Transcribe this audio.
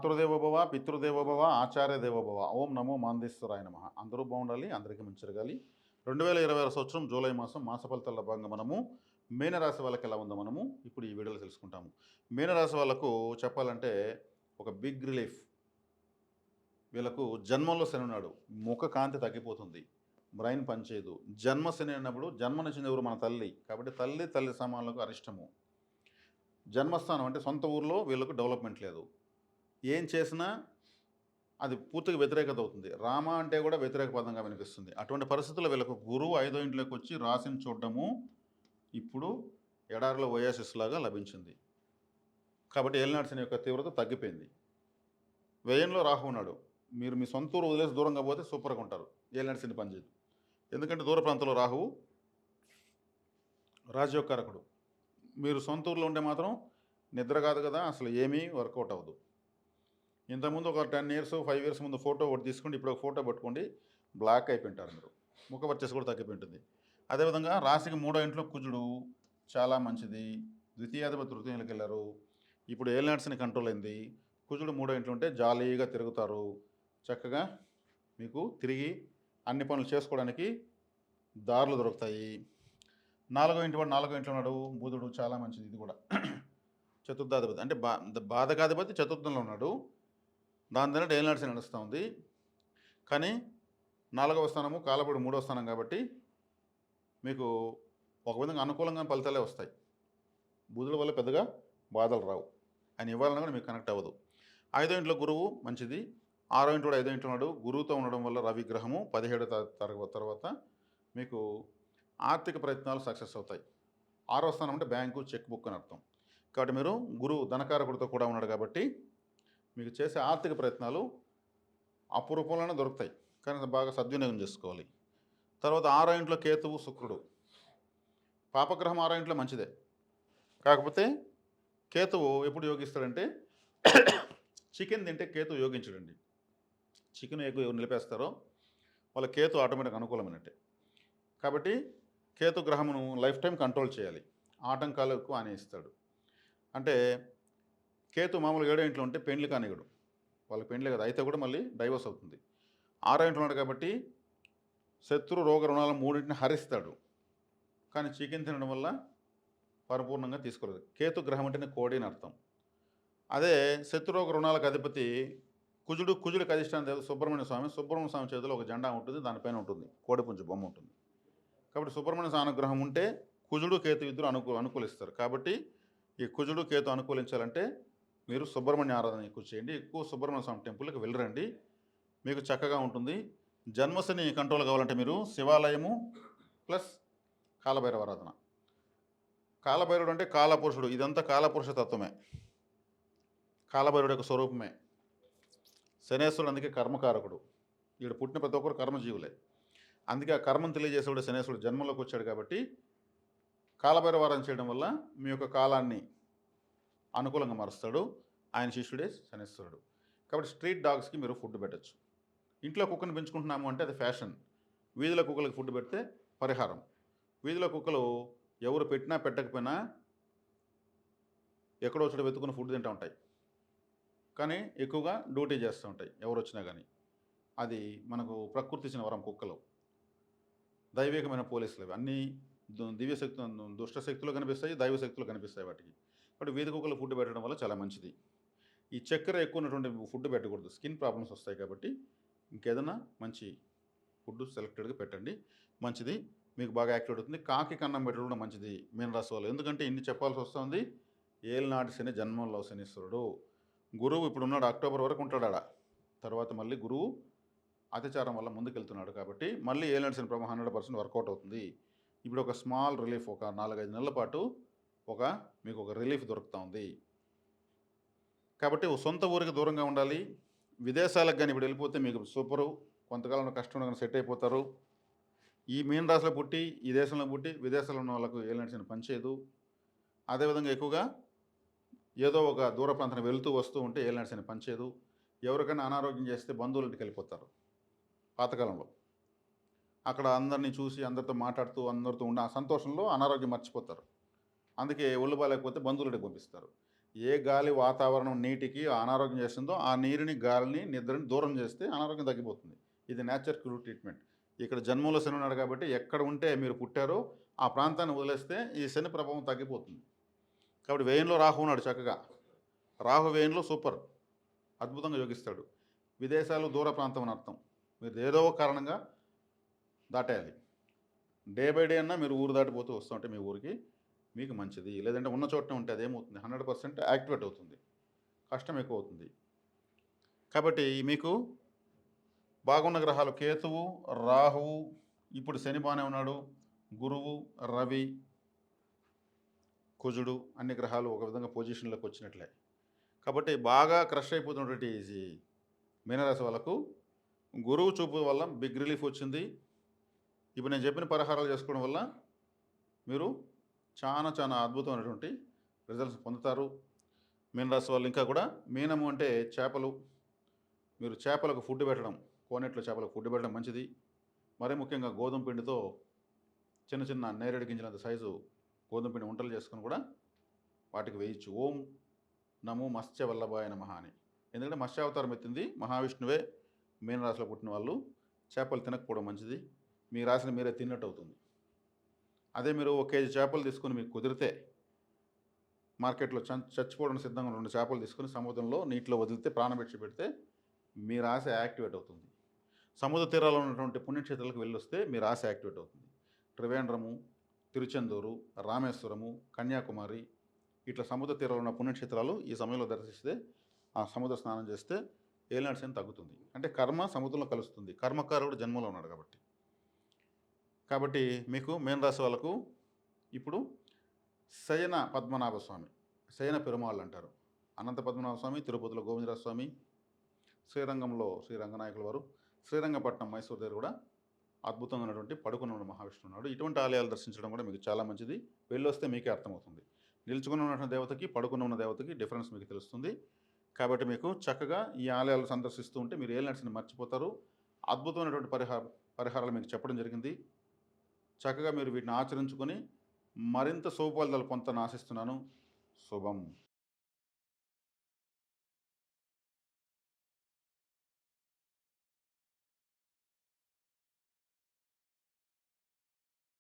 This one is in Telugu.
మాతృదేవోభవ, పితృదేవోభవ, ఆచార్య దేవోభవ. ఓం నమో మాందేశ్వరాయ నమః. అందరూ బాగుండాలి, అందరికీ మంచి జరగాలి. 2026 సంవత్సరం జూలై మాసం మాస ఫలితాల భాగంగా మనము మీనరాశి వాళ్ళకి ఎలా ఉందో మనము ఇప్పుడు ఈ వీడియోలో తెలుసుకుంటాము. మీనరాశి వాళ్ళకు చెప్పాలంటే ఒక బిగ్ రిలీఫ్. వీళ్ళకు జన్మంలో శని ఉన్నాడు. ముఖ కాంతి తగ్గిపోతుంది, బ్రెయిన్ పనిచేయదు. జన్మ శని అన్నప్పుడు జన్మనిచ్చింది ఎవరు? మన తల్లి. కాబట్టి తల్లి సమానులకు అరిష్టము. జన్మస్థానం అంటే సొంత ఊర్లో వీళ్ళకు డెవలప్మెంట్ లేదు. ఏం చేసినా అది పూర్తిగా వ్యతిరేకత అవుతుంది. రామ అంటే కూడా వ్యతిరేక పదంగా వినిపిస్తుంది. అటువంటి పరిస్థితుల్లో వీళ్ళకు గురువు 5వ ఇంట్లోకి వచ్చి రాశిని చూడడము ఇప్పుడు ఎడారిలో ఓయాసిస్ లాగా లభించింది. కాబట్టి ఏలినాటి శని యొక్క తీవ్రత తగ్గిపోయింది. వ్యయంలో రాహు ఉన్నాడు. మీరు మీ సొంత ఊరు వదిలేసి దూరంగా పోతే సూపర్గా ఉంటారు. ఏలినాటి శని పనిచేయదు. ఎందుకంటే దూర ప్రాంతంలో రాహువు రాజ్యోగకారకుడు. మీరు సొంత ఊర్లో ఉంటే మాత్రం నిద్ర కాదు కదా, అసలు ఏమీ వర్కౌట్ అవ్వదు. ఇంతకుముందు ఒక 10 ఇయర్స్ 5 ఇయర్స్ ముందు ఫోటో ఒకటి తీసుకోండి, ఇప్పుడు ఒక ఫోటో పట్టుకోండి, బ్లాక్ అయిపోయింటారు మీరు. ముఖ వర్చస్సు కూడా తగ్గిపోయి ఉంటుంది. అదేవిధంగా రాశికి 3వ ఇంట్లో కుజుడు చాలా మంచిది. ద్వితీయాధిపతి తృతీయంలోకి వెళ్ళారు. ఇప్పుడు ఏలినాటి శని కంట్రోల్ అయింది. కుజుడు 3వ ఇంట్లో ఉంటే జాలీగా తిరుగుతారు. చక్కగా మీకు తిరిగి అన్ని పనులు చేసుకోవడానికి దారులు దొరుకుతాయి. 4వ ఇంటి వాడు 4వ ఇంట్లో ఉన్నాడు. బుధుడు చాలా మంచిది. ఇది కూడా చతుర్థాధిపతి అంటే బాధకాధిపతి చతుర్థంలో ఉన్నాడు. దాని తర్వాత ఏలినాటి శని నడుస్తూ ఉంది. కానీ 4వ స్థానము కాలపుడు 3వ స్థానం కాబట్టి మీకు ఒక విధంగా అనుకూలంగా ఫలితాలే వస్తాయి. బుధుల వల్ల పెద్దగా బాధలు రావు. ఆయన ఇవ్వాలన్నా కూడా మీకు కనెక్ట్ అవ్వదు. 5వ ఇంట్లో గురువు మంచిది. 6వ ఇంట్లో 5వ ఇంట్లో ఉన్నాడు. గురువుతో ఉండడం వల్ల రవి గ్రహము 17వ తరగతి తర్వాత మీకు ఆర్థిక ప్రయత్నాలు సక్సెస్ అవుతాయి. 6వ స్థానం అంటే బ్యాంకు, చెక్ బుక్ అని అర్థం. కాబట్టి మీరు గురువు ధనకారకుడితో కూడా ఉన్నాడు కాబట్టి మీకు చేసే ఆర్థిక ప్రయత్నాలు అపురూపంలోనే దొరుకుతాయి. కానీ బాగా సద్వినియోగం చేసుకోవాలి. తర్వాత 6వ ఇంట్లో కేతువు, శుక్రుడు. పాపగ్రహం 6వ ఇంట్లో మంచిదే. కాకపోతే కేతువు ఎప్పుడు యోగిస్తాడంటే చికెన్ తింటే కేతు యోగించడండి. చికెన్ ఎక్కువ నిలిపేస్తారో వాళ్ళ కేతు ఆటోమేటిక్ అనుకూలమైనట్టే. కాబట్టి కేతు గ్రహమును లైఫ్ టైం కంట్రోల్ చేయాలి. ఆటంకాలు ఎక్కువ అనేస్తాడు. అంటే కేతు మామూలుగా 7వ ఇంట్లో ఉంటే పెండ్లి కానిగడు. వాళ్ళకి పెండ్లే కదా, అయితే కూడా మళ్ళీ డైవర్స్ అవుతుంది. 6వ ఇంట్లో ఉన్నాడు కాబట్టి శత్రు రోగ రుణాలు 3టిని హరిస్తాడు. కానీ చికెన్ తినడం వల్ల పరిపూర్ణంగా తీసుకోలేదు. కేతు గ్రహం అంటేనే కోడి అని అర్థం. అదే శత్రురోగ రుణాలకు అధిపతి కుజుడికి అధిష్టానం దేవత సుబ్రహ్మణ్య స్వామి చేతిలో ఒక జెండా ఉంటుంది, దానిపైన ఉంటుంది కోడిపుంజు బొమ్మ ఉంటుంది. కాబట్టి సుబ్రహ్మణ్య స్వామి అనుగ్రహం ఉంటే కుజుడు కేతు ఇద్దరు అనుకూలిస్తారు. కాబట్టి ఈ కుజుడు కేతు అనుకూలించాలంటే మీరు సుబ్రహ్మణ్య ఆరాధన ఎక్కువ చేయండి. ఎక్కువ సుబ్రహ్మణ్య స్వామి టెంపుల్కి వెళ్ళరండి, మీకు చక్కగా ఉంటుంది. జన్మశని కంట్రోల్ కావాలంటే మీరు శివాలయము ప్లస్ కాలభైరవ ఆరాధన. కాలభైరవుడు అంటే కాలపురుషుడు, ఇదంతా కాలపురుష తత్వమే, కాలభైరుడు యొక్క స్వరూపమే. శనేశ్వరుడు అందుకే కర్మకారకుడు. వీడు పుట్టిన ప్రతి ఒక్కరు కర్మజీవులే. అందుకే ఆ కర్మను తెలియజేసేవాడు శనేశ్వరుడు జన్మలోకి వచ్చాడు. కాబట్టి కాలభైరవారం చేయడం వల్ల మీ యొక్క కాలాన్ని అనుకూలంగా మారుస్తాడు. ఆయన శిష్యుడే శనేశ్వరుడు. కాబట్టి స్ట్రీట్ డాగ్స్కి మీరు ఫుడ్ పెట్టచ్చు. ఇంట్లో కుక్కను పెంచుకుంటున్నాము అంటే అది ఫ్యాషన్. వీధిలో కుక్కలకు ఫుడ్ పెడితే పరిహారం. వీధిలో కుక్కలు ఎవరు పెట్టినా పెట్టకపోయినా ఎక్కడో చోట వెతుకుని ఫుడ్ తింటూ ఉంటాయి. కానీ ఎక్కువగా డ్యూటీ చేస్తూ ఉంటాయి ఎవరు వచ్చినా కానీ. అది మనకు ప్రకృతి ఇచ్చిన వరం. కుక్కలు దైవికమైన పోలీసులు. అవి అన్నీ దివ్యశక్తులు, దుష్టశక్తులు కనిపిస్తాయి, దైవశక్తులు కనిపిస్తాయి వాటికి. కాబట్టి వీధి కుక్కలు ఫుడ్ పెట్టడం వల్ల చాలా మంచిది. ఈ చక్కెర ఎక్కువ ఉన్నటువంటి ఫుడ్ పెట్టకూడదు, స్కిన్ ప్రాబ్లమ్స్ వస్తాయి. కాబట్టి ఇంకేదైనా మంచి ఫుడ్ సెలెక్టెడ్గా పెట్టండి, మంచిది. మీకు బాగా యాక్టివేట్ అవుతుంది. కాకి కన్నం పెట్టడం కూడా మంచిది మీనరాశి వాళ్ళు. ఎందుకంటే ఇన్ని చెప్పాల్సి వస్తుంది. ఏలినాటి శని జన్మంలో శనీశ్వరుడు. గురువు ఇప్పుడు ఉన్నాడు, అక్టోబర్ వరకు ఉంటాడు ఆడ. తర్వాత మళ్ళీ గురువు అతిచారం వల్ల ముందుకెళ్తున్నాడు. కాబట్టి మళ్ళీ ఏలినాటి శని ప్రభావం 100% వర్కౌట్ అవుతుంది. ఇప్పుడు ఒక స్మాల్ రిలీఫ్, ఒక 4-5 నెలల పాటు మీకు ఒక రిలీఫ్ దొరుకుతూ ఉంది. కాబట్టి సొంత ఊరికి దూరంగా ఉండాలి. విదేశాలకు కానీ ఇప్పుడు వెళ్ళిపోతే మీకు సూపరు. కొంతకాలంలో కష్టం కానీ సెట్ అయిపోతారు. ఈ మీన రాశిలో పుట్టి ఈ దేశంలో పుట్టి విదేశాల్లో ఉన్న వాళ్ళకు ఏలినాటి శని పనిచేయదు. అదేవిధంగా ఎక్కువగా ఏదో ఒక దూర ప్రాంతానికి వెళ్తూ వస్తూ ఉంటే ఏలినాటి శని పనిచేయదు. ఎవరికైనా అనారోగ్యం చేస్తే బంధువుల ఇంటికి వెళ్ళిపోతారు. పాతకాలంలో అక్కడ అందరినీ చూసి అందరితో మాట్లాడుతూ అందరితో ఉండి ఆ సంతోషంలో అనారోగ్యం మర్చిపోతారు. అందుకే ఒళ్ళు బాగాలేకపోతే బంధువుల ఇంటికి పంపిస్తారు. ఏ గాలి వాతావరణం నీటికి అనారోగ్యం చేస్తుందో ఆ నీరుని గాలిని నిద్రని దూరం చేస్తే అనారోగ్యం తగ్గిపోతుంది. ఇది నేచర్ క్రూ ట్రీట్మెంట్. ఇక్కడ జన్మంలో శని ఉన్నాడు కాబట్టి ఎక్కడ ఉంటే మీరు పుట్టారో ఆ ప్రాంతాన్ని వదిలేస్తే ఈ శని ప్రభావం తగ్గిపోతుంది. కాబట్టి వ్యయంలో రాహు ఉన్నాడు చక్కగా. రాహు వ్యయంలో సూపర్, అద్భుతంగా యోగిస్తాడు. విదేశాలు దూర ప్రాంతం అని అర్థం. మీరు ఏదో ఒక కారణంగా దాటేయాలి. డే బై డే అన్నా మీరు ఊరు దాటిపోతూ వస్తూ ఉంటే మీ ఊరికి మీకు మంచిది. లేదంటే ఉన్న చోటనే ఉంటే అదేమవుతుంది, 100% యాక్టివేట్ అవుతుంది, కష్టం ఎక్కువ అవుతుంది. కాబట్టి మీకు బాగున్న గ్రహాలు కేతువు, రాహువు, ఇప్పుడు శని బాగానే ఉన్నాడు, గురువు, రవి, కుజుడు, అన్ని గ్రహాలు ఒక విధంగా పొజిషన్లోకి వచ్చినట్లే. కాబట్టి బాగా క్రష్ అయిపోతున్నటువంటి ఈ మీనరాశి వాళ్ళకు గురువు చూపు వల్ల బిగ్ రిలీఫ్ వచ్చింది. ఇప్పుడు నేను చెప్పిన పరిహారాలు చేసుకోవడం వల్ల మీరు చాలా చాలా అద్భుతమైనటువంటి రిజల్ట్స్ పొందుతారు. మీనరాశి వాళ్ళు ఇంకా కూడా, మీనము అంటే చేపలు, మీరు చేపలకు ఫుడ్ పెట్టడం, కోనేట్లో చేపలకు ఫుడ్ పెట్టడం మంచిది. మరీ ముఖ్యంగా గోధుమ పిండితో చిన్న చిన్న నేరేడు గింజలంత సైజు గోధుమ పిండి వంటలు చేసుకుని కూడా వాటికి వేయచ్చు. ఓం నమో మత్స్య వల్లభాయ నమః అని. ఎందుకంటే మత్స్యావతారం ఎత్తింది మహావిష్ణువే. మీనరాశిలో పుట్టిన వాళ్ళు చేపలు తినకపోవడం మంచిది. మీ రాశిని మీరే తిన్నట్టు అవుతుంది. అదే మీరు 1 కేజీ చేపలు తీసుకొని మీకు కుదిరితే మార్కెట్లో చచ్చిపోవడానికి సిద్ధంగా ఉన్న 2 చేపలు తీసుకొని సముద్రంలో నీటిలో వదిలితే ప్రాణభిక్ష పెడితే మీ రాశి యాక్టివేట్ అవుతుంది. సముద్ర తీరాల్లో ఉన్నటువంటి పుణ్యక్షేత్రాలకు వెళ్ళొస్తే మీ రాశి యాక్టివేట్ అవుతుంది. త్రివేంద్రము, తిరుచెందూరు, రామేశ్వరము, కన్యాకుమారి, ఇట్లా సముద్ర తీరాలు ఉన్న పుణ్యక్షేత్రాలు ఈ సమయంలో దర్శిస్తే, ఆ సముద్ర స్నానం చేస్తే ఏలినాటి శని తగ్గుతుంది. అంటే కర్మ సముద్రంలో కలుస్తుంది. కర్మకారుడు జన్మలో ఉన్నాడు కాబట్టి. కాబట్టి మీకు మీనరాశి వాళ్ళకు ఇప్పుడు శయన పద్మనాభ స్వామి, శయన పెరుమాళ్ళు అంటారు. అనంత పద్మనాభ స్వామి, తిరుపతిలో గోవిందరాజ స్వామి, శ్రీరంగంలో శ్రీ రంగనాయకుల వారు, శ్రీరంగపట్నం మైసూరు దగ్గర కూడా అద్భుతంగా ఉన్నటువంటి పడుకుని ఉన్న మహావిష్ణువు ఉన్నాడు. ఇటువంటి ఆలయాలు దర్శించడం కూడా మీకు చాలా మంచిది. వెళ్ళొస్తే మీకే అర్థమవుతుంది. నిల్చుకుని ఉన్నటువంటి దేవతకి, పడుకుని ఉన్న దేవతకి డిఫరెన్స్ మీకు తెలుస్తుంది. కాబట్టి మీకు చక్కగా ఈ ఆలయాలు సందర్శిస్తూ ఉంటే మీరు ఏలినాటిని మర్చిపోతారు. అద్భుతమైనటువంటి పరిహారాలు మీకు చెప్పడం జరిగింది. చక్కగా మీరు వీటిని ఆచరించుకొని మరింత శుభ ఫలితాలు పొందుతారని ఆశిస్తున్నాను. శుభం.